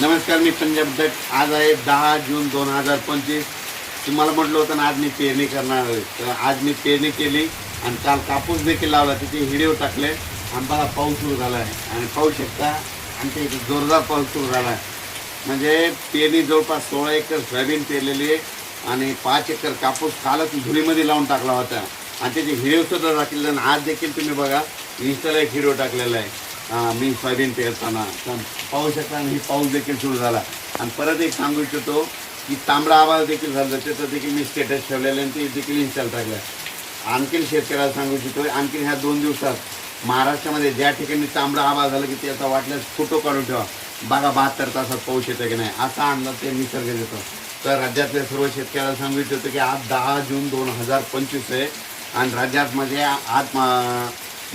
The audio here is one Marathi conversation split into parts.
नमस्कार, मी पंजाब दत्त. आज आहे 10 जून 2025. तुम्हाला म्हटलं होतं ना आज मी पेरणी करणार आहे. तर आज मी पेरणी केली आणि काल कापूस देखील लावला, तिथे व्हिडिओ टाकले. आंबाला पाऊस सुरू झाला आहे आणि पाहू शकता आमच्या इथे जोरदार पाऊस सुरू झाला आहे. म्हणजे पेरणी जवळपास 16 एकर सोयाबीन पेरलेली आहे आणि 5 एकर कापूस कालच धुळीमध्ये लावून टाकला होता आणि त्याचे व्हिडिओसुद्धा टाकलेले. आणि आज देखील तुम्ही बघा, इंस्टाला एक व्हिडिओ टाकलेला आहे मी सोयाबीन पेरताना. तर पाहू शकता ही पाऊस देखील सुरू झाला. आणि परत एक सांगू इच्छितो की तांबडा आवाज देखील झाला, त्याचं देखील मी स्टेटस ठेवलेलं आहे आणि ते देखील इन्स्टॉल टाकलं. आणखीन शेतकऱ्याला सांगू इच्छितो, आणखीन ह्या 2 दिवसात महाराष्ट्रामध्ये ज्या ठिकाणी तांबडा आवाज झाला की त्याचा वाटल्यास फोटो काढून ठेवा. बघा 72 तासात पाऊस येतो की नाही, असा अंदाज ते निसर्ग देतो. तर राज्यातल्या सर्व शेतकऱ्याला सांगू इच्छितो की आज 10 जून 2025 आहे आणि राज्यात आज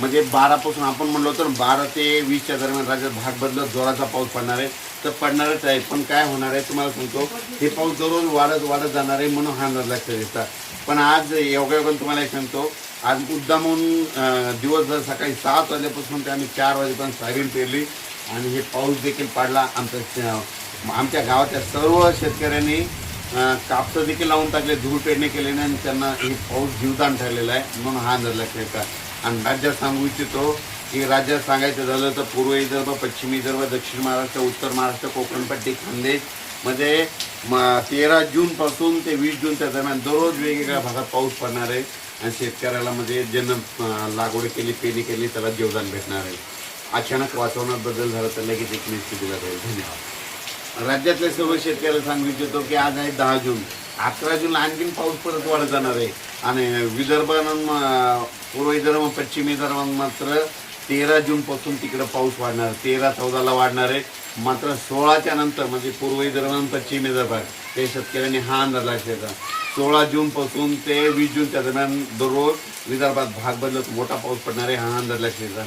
म्हणजे 12 पासून आपण म्हणलो तर 12 ते 20च्या दरम्यान राज्यात भाग बदलत जोराचा पाऊस पडणार आहे. तर पडणारच आहे, पण काय होणार आहे तुम्हाला सांगतो, हे पाऊस दररोज वाढत जाणार आहे म्हणून हा अंदाज लक्षात येतात. पण आज योगायोगाने तुम्हाला एक सांगतो, आज मुद्दामून दिवसभर सकाळी 7 वाजल्यापासून ते आम्ही 4 वाजेपर्यंत सोयाबीन पेरली आणि हे पाऊस देखील पडला. आमच्या गावाच्या सर्व शेतकऱ्यांनी कापसं देखील लावून टाकले, धूळ पेरणी केलेली आणि त्यांना हे पाऊस जीवदान ठरलेला आहे म्हणून हा अंदाज लक्षात येतात. आणि राज्यात सांगू इच्छितो की राज्यात सांगायचं झालं तर पूर्व विदर्भ, पश्चिम विदर्भ, दक्षिण महाराष्ट्र, उत्तर महाराष्ट्र, कोकणपट्टी, खानदेश मध्ये 13 जूनपासून ते 20 जूनच्या दरम्यान दररोज वेगवेगळ्या भागात पाऊस पडणार आहे आणि शेतकऱ्याला म्हणजे ज्यांना लागवड केली, पेरणी केली त्याला जीवदान भेटणार आहे. अचानक वातावरणात बदल झाला तर लगेच एक स्थितीला जाईल. धन्यवाद. राज्यातल्या सर्व शेतकऱ्याला सांगू इच्छितो की आज आहे 10 जून. 11 जूनला आणखीन पाऊस परत वाढत जाणार आहे आणि विदर्भ, पूर्व विदर्भ, पश्चिम विदर्भात मात्र 13 जूनपासून तिकडं पाऊस वाढणार, 13-14ला वाढणार आहे. मात्र 16च्या नंतर म्हणजे पूर्व विदर्भ आणि पश्चिम विदर्भात ते शेतकऱ्यांनी हा अंदाज लक्षात येतात. 16 जूनपासून ते 20 जूनच्या दरम्यान दररोज विदर्भात भाग बदलत मोठा पाऊस पडणार आहे, हा अंदाज लक्षात येतात.